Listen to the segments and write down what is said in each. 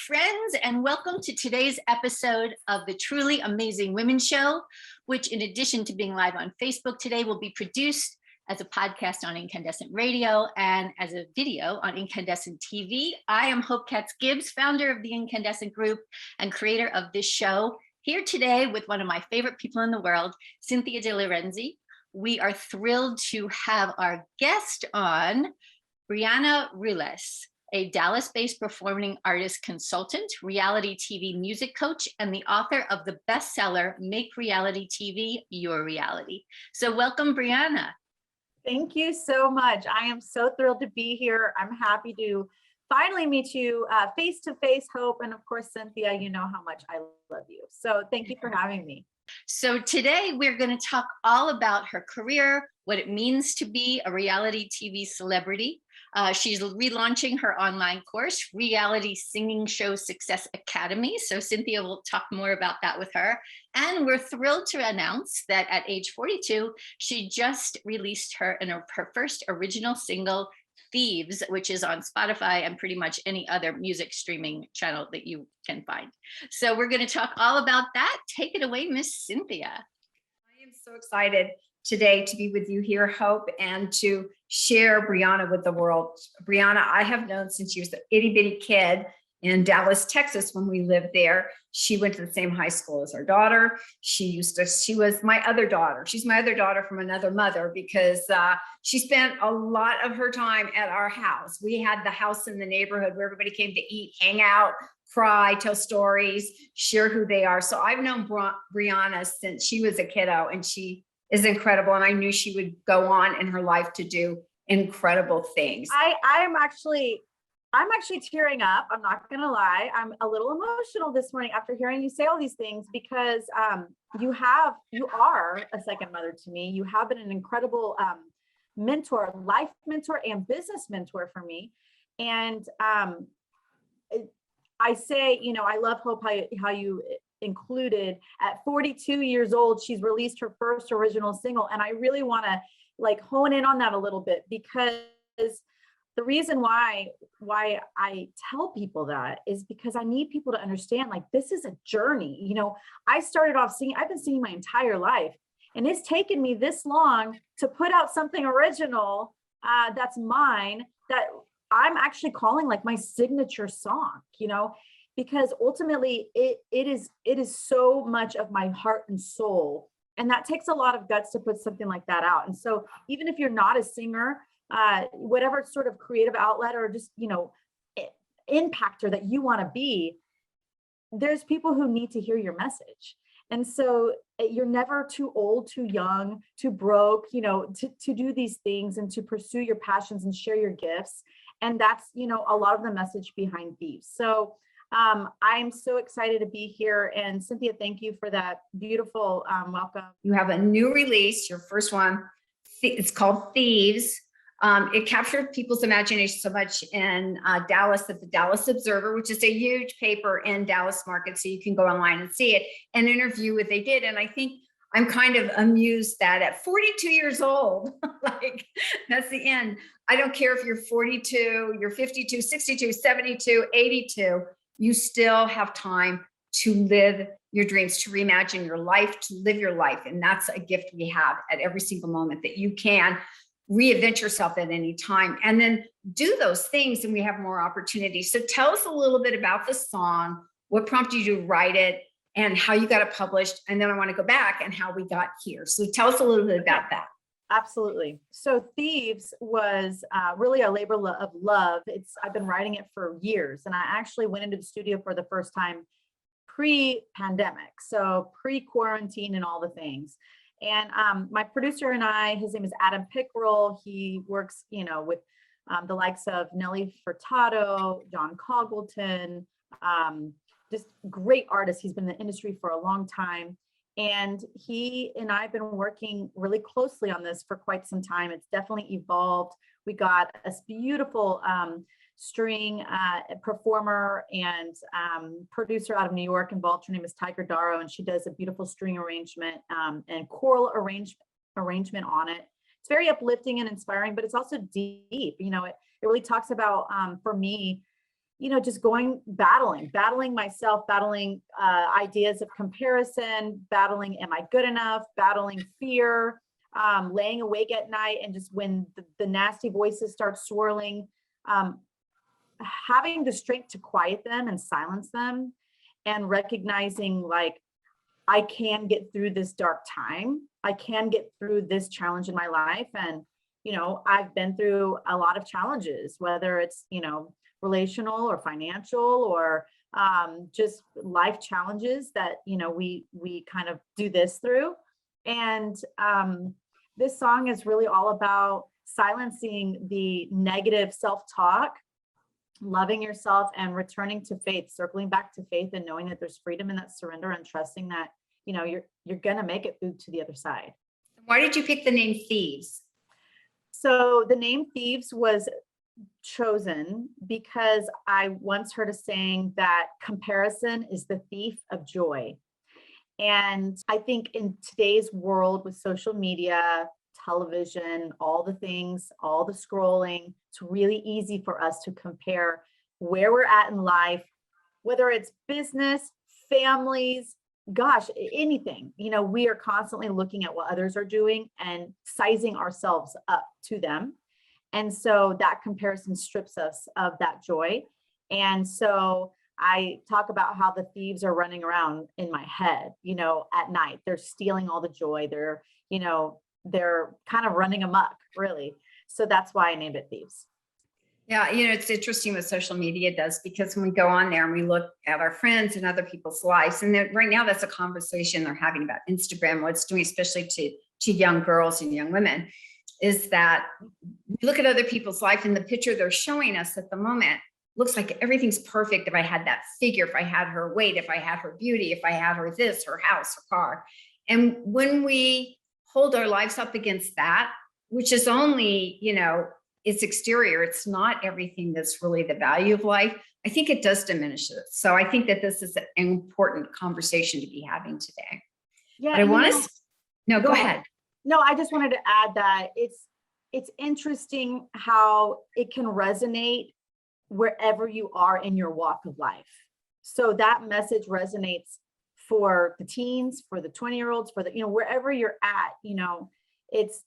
friends, and welcome to today's episode of the Truly Amazing Women Show, which in addition to being live on Facebook today, will be produced as a podcast on Incandescent Radio and as a video on Incandescent TV. I am Katz Gibbs, founder of the Incandescent Group and creator of this show, here today with one of my favorite people in the world, Cynthia de Lorenzi. We are thrilled to have our guest on, Brianna Ruelas, a Dallas-based performing artist consultant, reality TV music coach, and the author of the bestseller, Make Reality TV Your Reality. So welcome, Brianna. Thank you so much. I am so thrilled to be here. I'm happy to finally meet you face-to-face, Hope. And of course, Cynthia, you know how much I love you. So thank you for having me. So today we're going to talk all about her career, what it means to be a reality TV celebrity. She's relaunching her online course, Reality Singing Show Success Academy. So Cynthia will talk more about that with her. And we're thrilled to announce that at age 42, she just released her first original single, Thieves, which is on Spotify and pretty much any other music streaming channel that you can find. So we're going to talk all about that. Take it away, Miss Cynthia. I am so excited today to be with you here, Hope, and to share Brianna with the world. Brianna, I have known since she was an itty bitty kid in Dallas, Texas, when we lived there. She went to the same high school as our daughter. She was my other daughter. She's my other daughter from another mother because she spent a lot of her time at our house. We had the house in the neighborhood where everybody came to eat, hang out, cry, tell stories, share who they are. So I've known Brianna since she was a kiddo, and she is incredible. And I knew she would go on in her life to do incredible things. I'm actually tearing up. I'm not going to lie. I'm a little emotional this morning after hearing you say all these things because you are a second mother to me. You have been an incredible mentor, life mentor and business mentor for me. And I say, I love, Hope, how you included at 42 years old, she's released her first original single. And I really want to hone in on that a little bit, because the reason why I tell people that is because I need people to understand, this is a journey. I started off singing, I've been singing my entire life, and it's taken me this long to put out something original that's mine, that I'm actually calling my signature song, because ultimately it is so much of my heart and soul. And that takes a lot of guts to put something like that out. And so even if you're not a singer, whatever sort of creative outlet or just, impactor that you want to be, there's people who need to hear your message. And so you're never too old, too young, too broke, to do these things and to pursue your passions and share your gifts. And that's, a lot of the message behind Thieves. So I'm so excited to be here. And Cynthia, thank you for that beautiful welcome. You have a new release, your first one. It's called Thieves. It captured people's imagination so much in Dallas at the Dallas Observer, which is a huge paper in Dallas market. So you can go online and see it and interview what they did. And I think I'm kind of amused that at 42 years old, that's the end. I don't care if you're 42, you're 52, 62, 72, 82, you still have time to live your dreams, to reimagine your life, to live your life. And that's a gift we have at every single moment, that you can reinvent yourself at any time and then do those things, and we have more opportunities. So tell us a little bit about the song, what prompted you to write it, and how you got it published. And then I want to go back and how we got here. So tell us a little bit about that. Absolutely. So Thieves was really a labor of love. I've been writing it for years, and I actually went into the studio for the first time pre-pandemic, so pre-quarantine and all the things. And my producer and I, his name is Adam Pickrell. He works, with the likes of Nelly Furtado, John Congleton, just great artists. He's been in the industry for a long time. And he and I have been working really closely on this for quite some time. It's definitely evolved. We got a beautiful string performer and producer out of New York involved. Her name is Tiger Darrow, and she does a beautiful string arrangement and choral arrangement on it. It's very uplifting and inspiring, but it's also deep. It really talks about, for me, just battling myself, battling ideas of comparison, battling, am I good enough, battling fear, laying awake at night. And just when the nasty voices start swirling, having the strength to quiet them and silence them, and recognizing like, I can get through this dark time. I can get through this challenge in my life. And, I've been through a lot of challenges, whether it's, relational or financial or just life challenges that, we kind of do this through. And this song is really all about silencing the negative self-talk, loving yourself, and returning to faith, circling back to faith, and knowing that there's freedom in that surrender, and trusting that, you're going to make it through to the other side. Why did you pick the name Thieves? So the name Thieves was chosen because I once heard a saying that comparison is the thief of joy. And I think in today's world with social media, television, all the things, all the scrolling, it's really easy for us to compare where we're at in life, whether it's business, families, gosh, anything. We are constantly looking at what others are doing and sizing ourselves up to them. And so that comparison strips us of that joy. And so I talk about how the thieves are running around in my head, at night. They're stealing all the joy. They're kind of running amok, really. So that's why I named it Thieves. Yeah, it's interesting what social media does, because when we go on there and we look at our friends and other people's lives, and right now that's a conversation they're having about Instagram, what it's doing, especially to young girls and young women, is that we look at other people's life, and the picture they're showing us at the moment looks like everything's perfect. If I had that figure, if I had her weight, if I had her beauty, if I had her this, her house, her car. And when we hold our lives up against that, which is only, it's exterior, it's not everything that's really the value of life, I think it does diminish it. So I think that this is an important conversation to be having today. Yeah. But I want to, no, go ahead. No, I just wanted to add that it's interesting how it can resonate wherever you are in your walk of life. So that message resonates for the teens, for the 20-year-olds, for the, wherever you're at, it's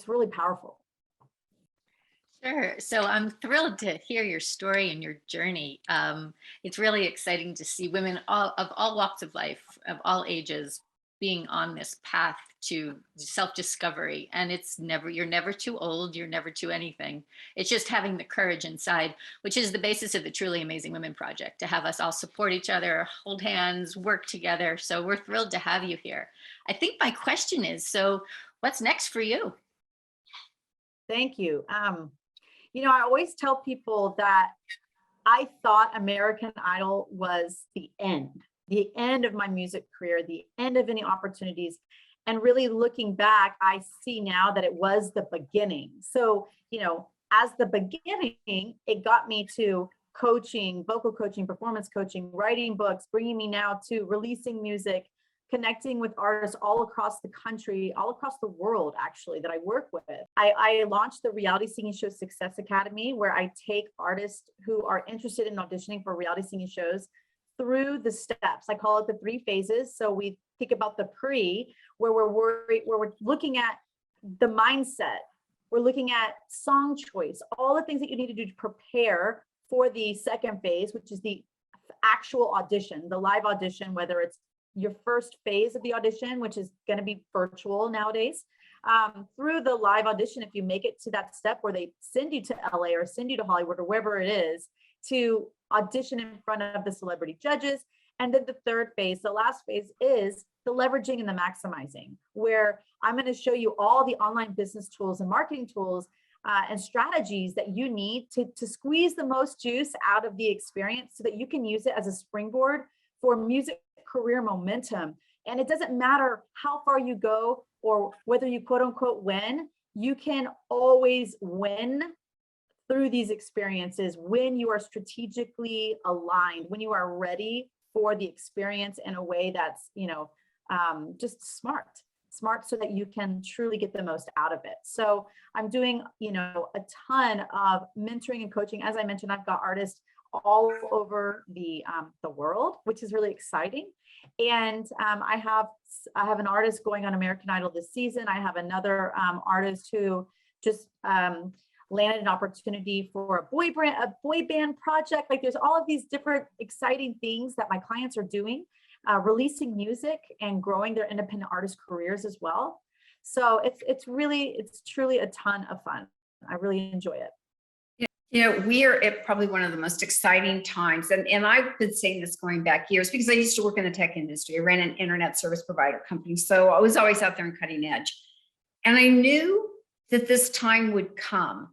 really powerful. Sure. So I'm thrilled to hear your story and your journey. It's really exciting to see women of all walks of life, of all ages, being on this path to self-discovery. And you're never too old, you're never too anything. It's just having the courage inside, which is the basis of the Truly Amazing Women Project, to have us all support each other, hold hands, work together. So we're thrilled to have you here. I think my question is, so what's next for you? Thank you. I always tell people that I thought American Idol was the end of my music career, the end of any opportunities. And really looking back, I see now that it was the beginning. So, as the beginning, it got me to coaching, vocal coaching, performance coaching, writing books, bringing me now to releasing music, connecting with artists all across the country, all across the world, actually, that I work with. I launched the Reality Singing Show Success Academy, where I take artists who are interested in auditioning for reality singing shows through the steps. I call it the 3 phases. So we think about the pre, where we're looking at the mindset, we're looking at song choice, all the things that you need to do to prepare for the second phase, which is the actual audition, the live audition, whether it's your first phase of the audition, which is going to be virtual nowadays, through the live audition. If you make it to that step where they send you to LA or send you to Hollywood or wherever it is, to audition in front of the celebrity judges. And then the third phase, the last phase, is the leveraging and the maximizing, where I'm going to show you all the online business tools and marketing tools and strategies that you need to squeeze the most juice out of the experience, so that you can use it as a springboard for music career momentum. And it doesn't matter how far you go or whether you quote unquote win, you can always win through these experiences when you are strategically aligned, when you are ready for the experience in a way that's, just smart. smart so that you can truly get the most out of it. So I'm doing, a ton of mentoring and coaching. As I mentioned, I've got artists all over the world, which is really exciting. And I have an artist going on American Idol this season. I have another artist who just landed an opportunity for a boy band project. Like, there's all of these different exciting things that my clients are doing, releasing music and growing their independent artist careers as well. So it's truly a ton of fun. I really enjoy it. We are at probably one of the most exciting times. And I've been saying this going back years because I used to work in the tech industry. I ran an internet service provider company. So I was always out there and cutting edge. And I knew that this time would come,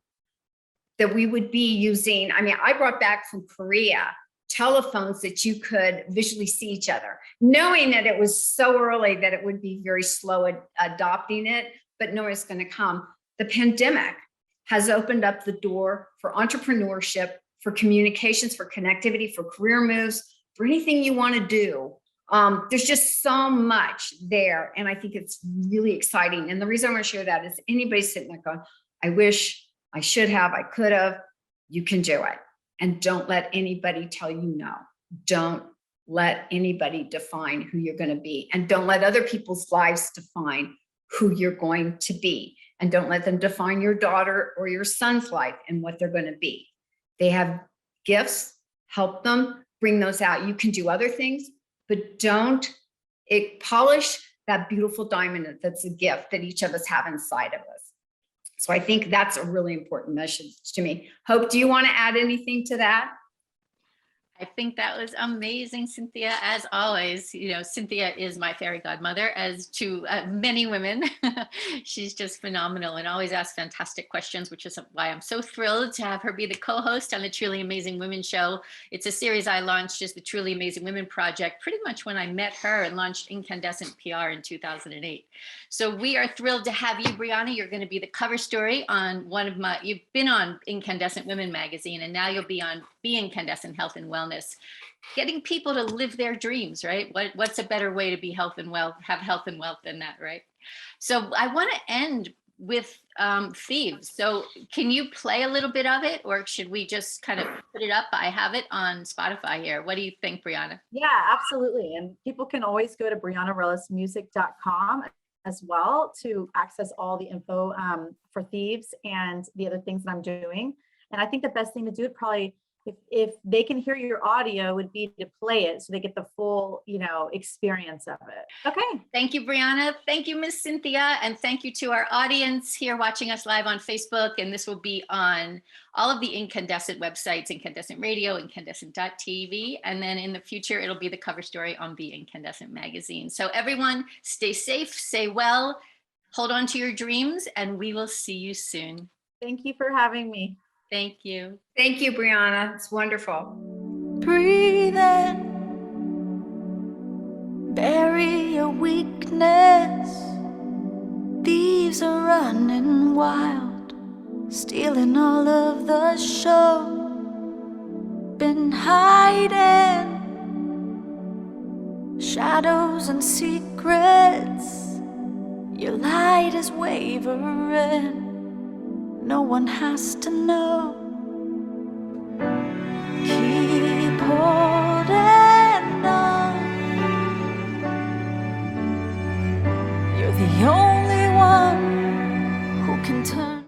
that we would be using, I brought back from Korea telephones that you could visually see each other, knowing that it was so early that it would be very slow at adopting it, but knowing it's going to come. The pandemic has opened up the door for entrepreneurship, for communications, for connectivity, for career moves, for anything you want to do. There's just so much there. And I think it's really exciting. And the reason I want to share that is anybody sitting there going, I wish, I should have, I could have, you can do it. And don't let anybody tell you no. Don't let anybody define who you're going to be. And don't let other people's lives define who you're going to be. And don't let them define your daughter or your son's life and what they're going to be. They have gifts, help them, bring those out. You can do other things, but don't polish that beautiful diamond that's a gift that each of us have inside of us. So I think that's a really important message to me. Hope, do you want to add anything to that? I think that was amazing, Cynthia, as always. Cynthia is my fairy godmother, as to many women. She's just phenomenal and always asks fantastic questions, which is why I'm so thrilled to have her be the co-host on the Truly Amazing Women Show. It's a series I launched as the Truly Amazing Women Project, pretty much when I met her and launched Incandescent PR in 2008. So we are thrilled to have you, Brianna. You're going to be the cover story on you've been on Incandescent Women magazine, and now you'll be on Be Incandescent Health and Wellness, getting people to live their dreams, right? What's a better way to be have health and wealth than that, right? So I want to end with Thieves. So can you play a little bit of it, or should we just kind of put it up? I have it on Spotify here. What do you think, Brianna? Yeah, absolutely. And people can always go to BriannaRuelasMusic.com as well to access all the info for Thieves and the other things that I'm doing. And I think the best thing to do would probably, if they can hear your audio, would be to play it so they get the full, experience of it. Okay. Thank you, Brianna. Thank you, Miss Cynthia. And thank you to our audience here watching us live on Facebook. And this will be on all of the Incandescent websites, Incandescent Radio, Incandescent.tv. And then in the future, it'll be the cover story on the Incandescent magazine. So everyone, stay safe, stay well, hold on to your dreams, and we will see you soon. Thank you for having me. Thank you. Thank you, Brianna. It's wonderful. Breathe in, bury your weakness. Thieves are running wild, stealing all of the show. Been hiding shadows and secrets. Your light is wavering. No one has to know. Keep holding on. You're the only